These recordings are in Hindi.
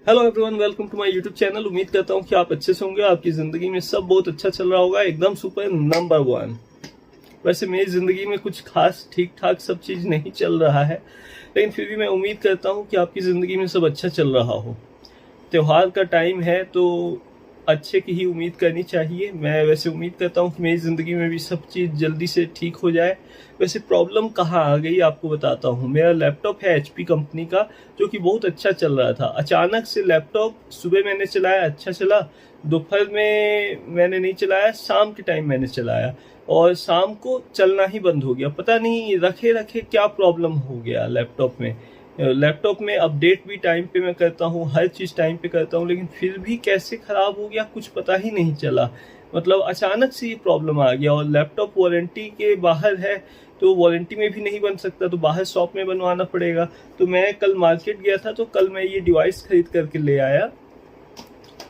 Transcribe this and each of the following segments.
Hello everyone, welcome to my YouTube channel. उम्मीद करता हूँ कि आप अच्छे से होंगे, आपकी ज़िंदगी में सब बहुत अच्छा चल रहा होगा, एकदम सुपर नंबर वन। वैसे मेरी ज़िंदगी में कुछ खास ठीक ठाक सब चीज़ नहीं चल रहा है, लेकिन फिर भी मैं उम्मीद करता हूँ कि आपकी ज़िंदगी में सब अच्छा चल रहा हो। त्योहार का टाइम है तो अच्छे की ही उम्मीद करनी चाहिए। मैं वैसे उम्मीद करता हूँ कि मेरी ज़िंदगी में भी सब चीज़ जल्दी से ठीक हो जाए। वैसे प्रॉब्लम कहाँ आ गई आपको बताता हूँ। मेरा लैपटॉप है HP कंपनी का, जो कि बहुत अच्छा चल रहा था। अचानक से लैपटॉप सुबह मैंने चलाया, अच्छा चला। दोपहर में मैंने नहीं चलाया, शाम के टाइम मैंने चलाया और शाम को चलना ही बंद हो गया। पता नहीं रखे रखे क्या प्रॉब्लम हो गया लैपटॉप में। लैपटॉप में अपडेट भी टाइम पे मैं करता हूँ, हर चीज़ टाइम पे करता हूँ, लेकिन फिर भी कैसे ख़राब हो गया कुछ पता ही नहीं चला। मतलब अचानक से ये प्रॉब्लम आ गया। और लैपटॉप वारंटी के बाहर है, तो वारंटी में भी नहीं बन सकता, तो बाहर शॉप में बनवाना पड़ेगा। तो मैं कल मार्केट गया था, तो कल मैं ये डिवाइस खरीद करके ले आया।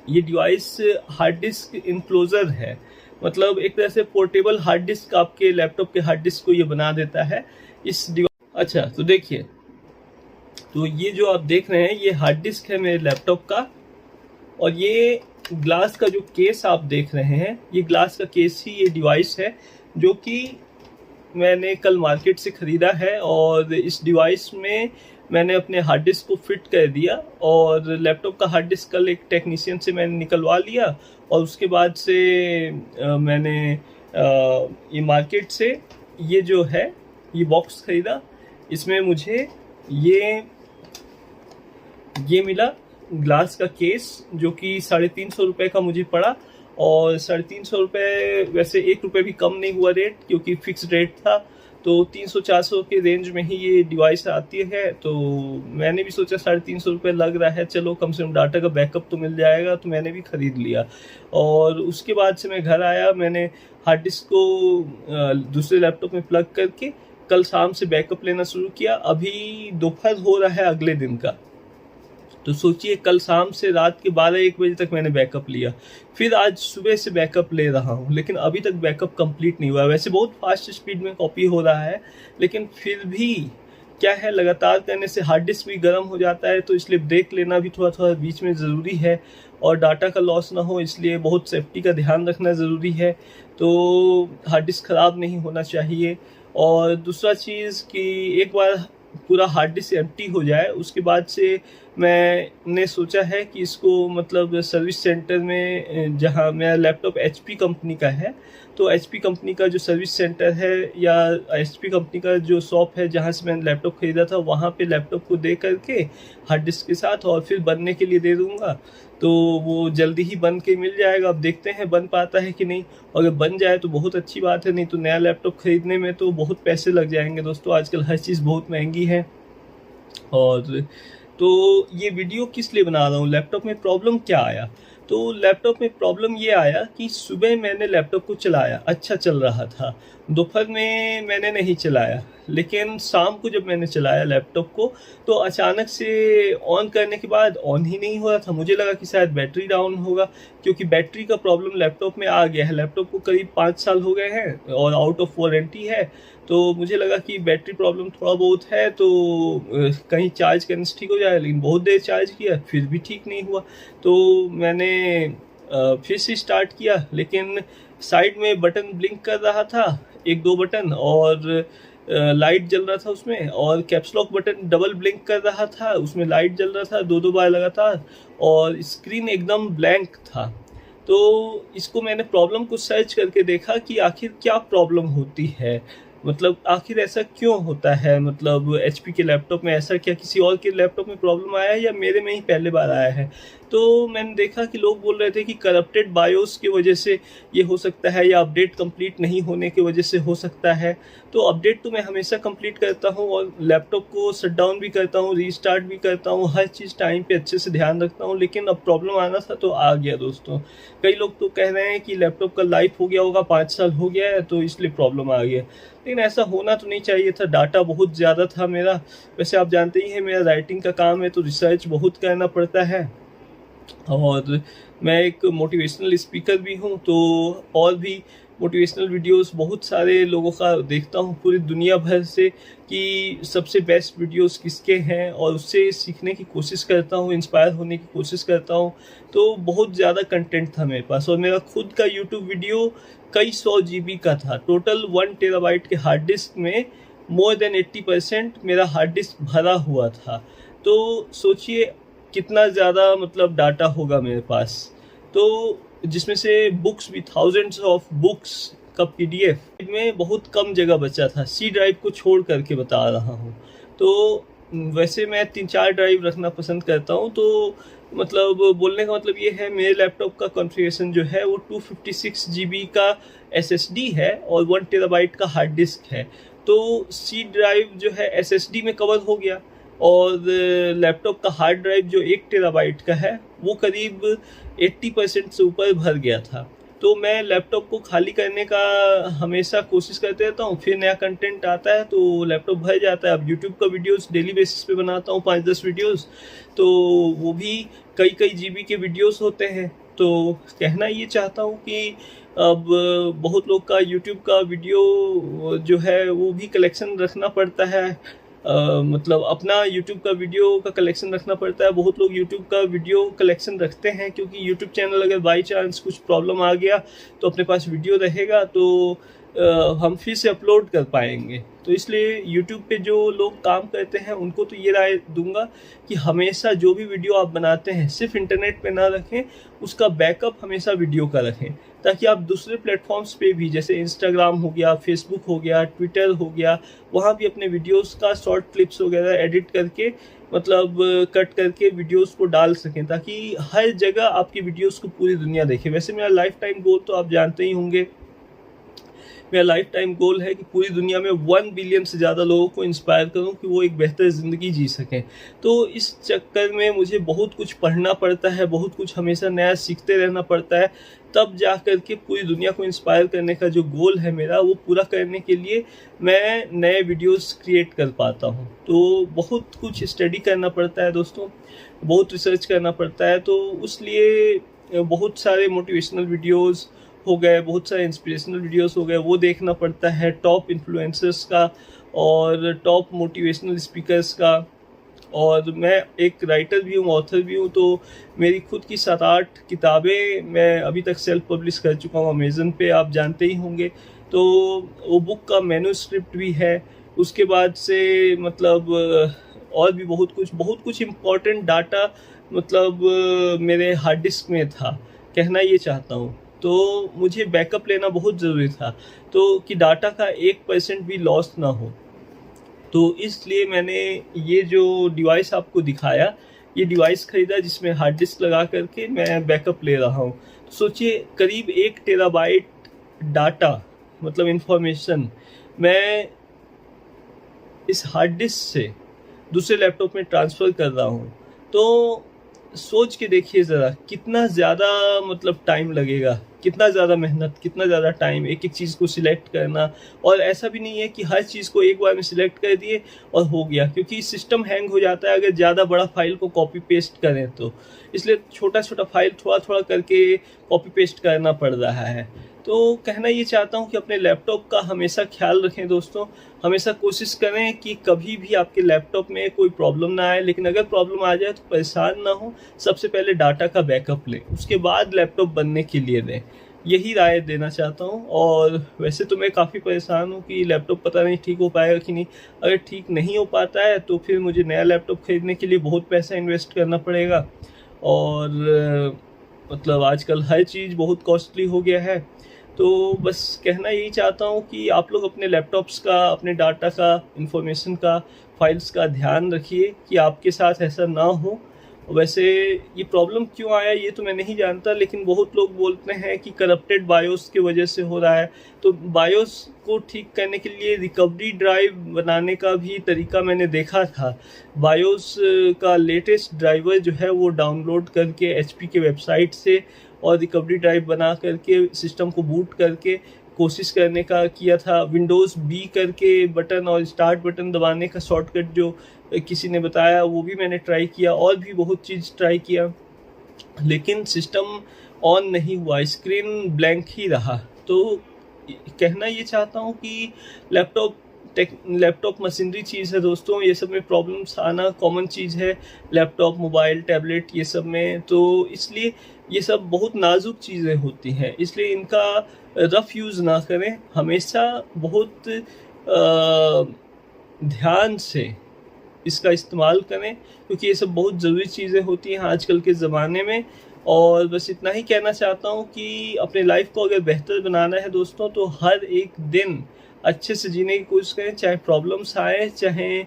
ये डिवाइस हार्ड डिस्क इनक्लोजर है, मतलब एक तरह से पोर्टेबल हार्ड डिस्क आपके लैपटॉप के हार्ड डिस्क को ये बना देता है इस डिवाइस। अच्छा, तो देखिए, तो ये जो आप देख रहे हैं ये हार्ड डिस्क है मेरे लैपटॉप का, और ये ग्लास का जो केस आप देख रहे हैं, ये ग्लास का केस ही ये डिवाइस है, जो कि मैंने कल मार्केट से ख़रीदा है। और इस डिवाइस में मैंने अपने हार्ड डिस्क को फिट कर दिया, और लैपटॉप का हार्ड डिस्क कल एक टेक्नीशियन से मैंने निकलवा लिया। और उसके बाद से मैंने ये मार्केट से ये जो है ये बॉक्स ख़रीदा। इसमें मुझे ये मिला ग्लास का केस, जो कि 350 रुपये का मुझे पड़ा। और 350 रुपये वैसे 1 रुपये भी कम नहीं हुआ रेट, क्योंकि फिक्स रेट था। तो 300-400 के रेंज में ही ये डिवाइस आती है। तो मैंने भी सोचा 350 रुपये लग रहा है, चलो कम से कम डाटा का बैकअप तो मिल जाएगा, तो मैंने भी ख़रीद लिया। और उसके बाद से मैं घर आया, मैंने हार्ड डिस्क को दूसरे लैपटॉप में प्लग करके कल शाम से बैकअप लेना शुरू किया। अभी दोपहर हो रहा है अगले दिन का, तो सोचिए कल शाम से रात के 12-1 बजे तक मैंने बैकअप लिया। फिर आज सुबह से बैकअप ले रहा हूँ, लेकिन अभी तक बैकअप कंप्लीट नहीं हुआ। वैसे बहुत फास्ट स्पीड में कॉपी हो रहा है, लेकिन फिर भी क्या है, लगातार करने से हार्ड डिस्क भी गर्म हो जाता है, तो इसलिए ब्रेक लेना भी थोड़ा थोड़ा बीच में ज़रूरी है। और डाटा का लॉस ना हो, इसलिए बहुत सेफ्टी का ध्यान रखना ज़रूरी है। तो हार्ड डिस्क ख़राब नहीं होना चाहिए। और दूसरा चीज़ कि एक बार पूरा हार्ड डिस्क एम्प्टी हो जाए, उसके बाद से मैंने सोचा है कि इसको मतलब सर्विस सेंटर में, जहां मेरा लैपटॉप HP कंपनी का है, तो HP कंपनी का जो सर्विस सेंटर है या HP कंपनी का जो शॉप है जहां से मैंने लैपटॉप ख़रीदा था, वहां पे लैपटॉप को दे करके हार्ड डिस्क के साथ और फिर बनने के लिए दे दूंगा। तो वो जल्दी ही बन के मिल जाएगा। अब देखते हैं बन पाता है कि नहीं। अगर बन जाए तो बहुत अच्छी बात है, नहीं तो नया लैपटॉप ख़रीदने में तो बहुत पैसे लग जाएंगे दोस्तों। आजकल हर चीज़ बहुत महंगी है। और तो ये वीडियो किस लिए बना रहा हूँ, लैपटॉप में प्रॉब्लम क्या आया। तो लैपटॉप में प्रॉब्लम ये आया कि सुबह मैंने लैपटॉप को चलाया, अच्छा चल रहा था। दोपहर में मैंने नहीं चलाया, लेकिन शाम को जब मैंने चलाया लैपटॉप को, तो अचानक से ऑन करने के बाद ऑन ही नहीं हो रहा था। मुझे लगा कि शायद बैटरी डाउन होगा, क्योंकि बैटरी का प्रॉब्लम लैपटॉप में आ गया है। लैपटॉप को करीब 5 साल हो गए हैं और आउट ऑफ वारंटी है। तो मुझे लगा कि बैटरी प्रॉब्लम थोड़ा बहुत है, तो कहीं चार्ज करने से ठीक हो जाए, लेकिन बहुत देर चार्ज किया फिर भी ठीक नहीं हुआ। तो मैंने फिर से स्टार्ट किया, लेकिन साइड में बटन ब्लिंक कर रहा था, 1-2 बटन, और लाइट जल रहा था उसमें, और caps lock button double blink कर रहा था, उसमें लाइट जल रहा था 2-2 बार लगातार, और स्क्रीन एकदम ब्लैंक था। तो इसको मैंने प्रॉब्लम को सर्च करके देखा कि आखिर क्या प्रॉब्लम होती है, मतलब आखिर ऐसा क्यों होता है। मतलब HP के लैपटॉप में ऐसा क्या किसी और के लैपटॉप में प्रॉब्लम आया है या मेरे में ही पहले बार आया है। तो मैंने देखा कि लोग बोल रहे थे कि करप्टेड बायोस की वजह से ये हो सकता है, या अपडेट कंप्लीट नहीं होने की वजह से हो सकता है। तो अपडेट तो मैं हमेशा कंप्लीट करता हूँ, और लैपटॉप को शट डाउन भी करता हूँ, रीस्टार्ट भी करता हूँ, हर चीज़ टाइम पे अच्छे से ध्यान रखता हूँ। लेकिन अब प्रॉब्लम आना था तो आ गया दोस्तों। कई लोग तो कह रहे हैं कि लैपटॉप का लाइफ हो गया होगा, 5 साल हो गया है, तो इसलिए प्रॉब्लम आ गया। लेकिन ऐसा होना तो नहीं चाहिए था, डाटा बहुत ज़्यादा था मेरा। वैसे आप जानते ही हैं मेरा राइटिंग का काम है, तो रिसर्च बहुत करना पड़ता है, और मैं एक मोटिवेशनल स्पीकर भी हूँ। तो और भी मोटिवेशनल वीडियोस बहुत सारे लोगों का देखता हूँ पूरी दुनिया भर से कि सबसे बेस्ट वीडियोस किसके हैं, और उससे सीखने की कोशिश करता हूँ, इंस्पायर होने की कोशिश करता हूँ। तो बहुत ज़्यादा कंटेंट था मेरे पास, और मेरा खुद का यूट्यूब वीडियो कई 100 GB का था। टोटल 1 TB के हार्ड डिस्क में मोर देन 80% मेरा हार्ड डिस्क भरा हुआ था। तो सोचिए कितना ज़्यादा मतलब डाटा होगा मेरे पास। तो जिसमें से बुक्स भी, थाउजेंड्स ऑफ बुक्स का PDF में बहुत कम जगह बचा था, C ड्राइव को छोड़ करके बता रहा हूँ। तो वैसे मैं 3-4 ड्राइव रखना पसंद करता हूँ। तो मतलब बोलने का मतलब ये है, मेरे लैपटॉप का कॉन्फ़िगरेशन जो है वो 256 GB का SSD है और 1 TB का हार्ड डिस्क है। तो C ड्राइव जो है SSD में कवर हो गया, और लैपटॉप का हार्ड ड्राइव जो 1 TB का है वो करीब 80% से ऊपर भर गया था। तो मैं लैपटॉप को खाली करने का हमेशा कोशिश करते रहता हूँ, फिर नया कंटेंट आता है तो लैपटॉप भर जाता है। अब यूट्यूब का वीडियोस डेली बेसिस पे बनाता हूँ, 5-10 वीडियोस, तो वो भी कई GB के वीडियोस होते हैं। तो कहना ये चाहता हूँ कि अब बहुत लोग का यूट्यूब का वीडियो जो है वो भी कलेक्शन रखना पड़ता है। मतलब अपना यूट्यूब का वीडियो का कलेक्शन रखना पड़ता है। बहुत लोग यूट्यूब का वीडियो कलेक्शन रखते हैं क्योंकि यूट्यूब चैनल अगर बाई चांस कुछ प्रॉब्लम आ गया तो अपने पास वीडियो रहेगा, तो हम फिर से अपलोड कर पाएंगे। तो इसलिए यूट्यूब पे जो लोग काम करते हैं उनको तो ये राय दूंगा कि हमेशा जो भी वीडियो आप बनाते हैं सिर्फ इंटरनेट पे ना रखें, उसका बैकअप हमेशा वीडियो का रखें, ताकि आप दूसरे प्लेटफॉर्म्स पे भी, जैसे इंस्टाग्राम हो गया, फेसबुक हो गया, ट्विटर हो गया, वहाँ भी अपने वीडियोस का शॉर्ट क्लिप्स वगैरह एडिट करके, मतलब कट करके वीडियोस को डाल सकें, ताकि हर जगह आपकी वीडियोस को पूरी दुनिया देखे। वैसे मेरा लाइफ टाइम गोल तो आप जानते ही होंगे, मेरा लाइफ टाइम गोल है कि पूरी दुनिया में 1 बिलियन से ज़्यादा लोगों को इंस्पायर करूं कि वो एक बेहतर ज़िंदगी जी सकें। तो इस चक्कर में मुझे बहुत कुछ पढ़ना पड़ता है, बहुत कुछ हमेशा नया सीखते रहना पड़ता है, तब जा कर के पूरी दुनिया को इंस्पायर करने का जो गोल है मेरा, वो पूरा करने के लिए मैं नए वीडियोस क्रिएट कर पाता हूँ। तो बहुत कुछ स्टडी करना पड़ता है दोस्तों, बहुत रिसर्च करना पड़ता है। तो उसलिए बहुत सारे मोटिवेशनल वीडियोज़ हो गए, बहुत सारे इंस्पिरेशनल वीडियोस हो गए, वो देखना पड़ता है, टॉप इन्फ्लुएंसर्स का और टॉप मोटिवेशनल स्पीकर्स का। और मैं एक राइटर भी हूँ, ऑथर भी हूँ, तो मेरी खुद की 7-8 किताबें मैं अभी तक सेल्फ पब्लिश कर चुका हूँ अमेज़न पे, आप जानते ही होंगे। तो वो बुक का मैन्यूस्क्रिप्ट भी है। उसके बाद से मतलब और भी बहुत कुछ इम्पोर्टेंट डाटा मतलब मेरे हार्ड डिस्क में था, कहना ये चाहता हूँ। तो मुझे बैकअप लेना बहुत ज़रूरी था, तो कि डाटा का 1% भी लॉस ना हो। तो इसलिए मैंने ये जो डिवाइस आपको दिखाया, ये डिवाइस खरीदा जिसमें हार्ड डिस्क लगा करके मैं बैकअप ले रहा हूँ। तो सोचिए करीब 1 टेराबाइट डाटा, मतलब इंफॉर्मेशन, मैं इस हार्ड डिस्क से दूसरे लैपटॉप में ट्रांसफ़र कर रहा हूँ। तो सोच के देखिए ज़रा कितना ज़्यादा मतलब टाइम लगेगा, कितना ज़्यादा मेहनत, कितना ज़्यादा टाइम एक एक चीज़ को सिलेक्ट करना। और ऐसा भी नहीं है कि हर चीज़ को एक बार में सिलेक्ट कर दिए और हो गया, क्योंकि सिस्टम हैंग हो जाता है अगर ज़्यादा बड़ा फाइल को कॉपी पेस्ट करें तो। इसलिए छोटा छोटा फाइल थोड़ा थोड़ा करके कॉपी पेस्ट करना पड़ रहा है। तो कहना ये चाहता हूँ कि अपने लैपटॉप का हमेशा ख्याल रखें दोस्तों, हमेशा कोशिश करें कि कभी भी आपके लैपटॉप में कोई प्रॉब्लम ना आए। लेकिन अगर प्रॉब्लम आ जाए तो परेशान ना हो, सबसे पहले डाटा का बैकअप लें, उसके बाद लैपटॉप बनने के लिए दें। यही राय देना चाहता हूँ। और वैसे तो मैं काफ़ी परेशान हूँ कि लैपटॉप पता नहीं ठीक हो पाएगा कि नहीं। अगर ठीक नहीं हो पाता है तो फिर मुझे नया लैपटॉप खरीदने के लिए बहुत पैसा इन्वेस्ट करना पड़ेगा। और मतलब आजकल हर चीज़ बहुत कॉस्टली हो गया है। तो बस कहना यही चाहता हूँ कि आप लोग अपने लैपटॉप्स का, अपने डाटा का, इंफॉर्मेशन का, फाइल्स का ध्यान रखिए कि आपके साथ ऐसा ना हो। वैसे ये प्रॉब्लम क्यों आया ये तो मैं नहीं जानता, लेकिन बहुत लोग बोलते हैं कि करप्टेड बायोस की वजह से हो रहा है। तो बायोस को ठीक करने के लिए रिकवरी ड्राइव बनाने का भी तरीका मैंने देखा था। बायोस का लेटेस्ट ड्राइवर जो है वो डाउनलोड करके HP के वेबसाइट से और रिकवरी ड्राइव बना करके सिस्टम को बूट करके कोशिश करने का किया था। विंडोज़ B करके बटन और स्टार्ट बटन दबाने का शॉर्टकट जो किसी ने बताया वो भी मैंने ट्राई किया, और भी बहुत चीज़ ट्राई किया, लेकिन सिस्टम ऑन नहीं हुआ, स्क्रीन ब्लैंक ही रहा। तो कहना ये चाहता हूँ कि लैपटॉप मशीनरी चीज़ है दोस्तों, ये सब में प्रॉब्लम्स आना कॉमन चीज़ है, लैपटॉप, मोबाइल, टैबलेट ये सब में। तो इसलिए ये सब बहुत नाजुक चीज़ें होती हैं, इसलिए इनका रफ़ यूज़ ना करें, हमेशा बहुत ध्यान से इसका इस्तेमाल करें, क्योंकि ये सब बहुत ज़रूरी चीज़ें होती हैं आजकल के ज़माने में। और बस इतना ही कहना चाहता हूँ कि अपने लाइफ को अगर बेहतर बनाना है दोस्तों, तो हर एक दिन अच्छे से जीने की कोशिश करें, चाहे प्रॉब्लम्स आए, चाहे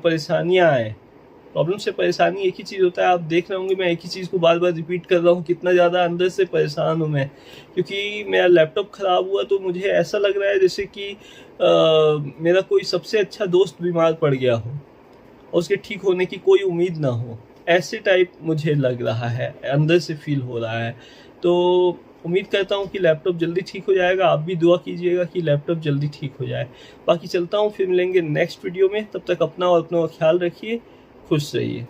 परेशानियाँ आए। प्रॉब्लम से परेशानी एक ही चीज़ होता है, आप देख रहे होंगे मैं एक ही चीज़ को बार बार रिपीट कर रहा हूँ, कितना ज़्यादा अंदर से परेशान हूँ मैं, क्योंकि मेरा लैपटॉप ख़राब हुआ तो मुझे ऐसा लग रहा है जैसे कि मेरा कोई सबसे अच्छा दोस्त बीमार पड़ गया हो और उसके ठीक होने की कोई उम्मीद ना हो, ऐसे टाइप मुझे लग रहा है, अंदर से फील हो रहा है। तो उम्मीद करता हूँ कि लैपटॉप जल्दी ठीक हो जाएगा, आप भी दुआ कीजिएगा कि लैपटॉप जल्दी ठीक हो जाए। बाकी चलता हूँ, फिर मिलेंगे नेक्स्ट वीडियो में, तब तक अपना और अपनों का ख्याल रखिए, खुश रहिए।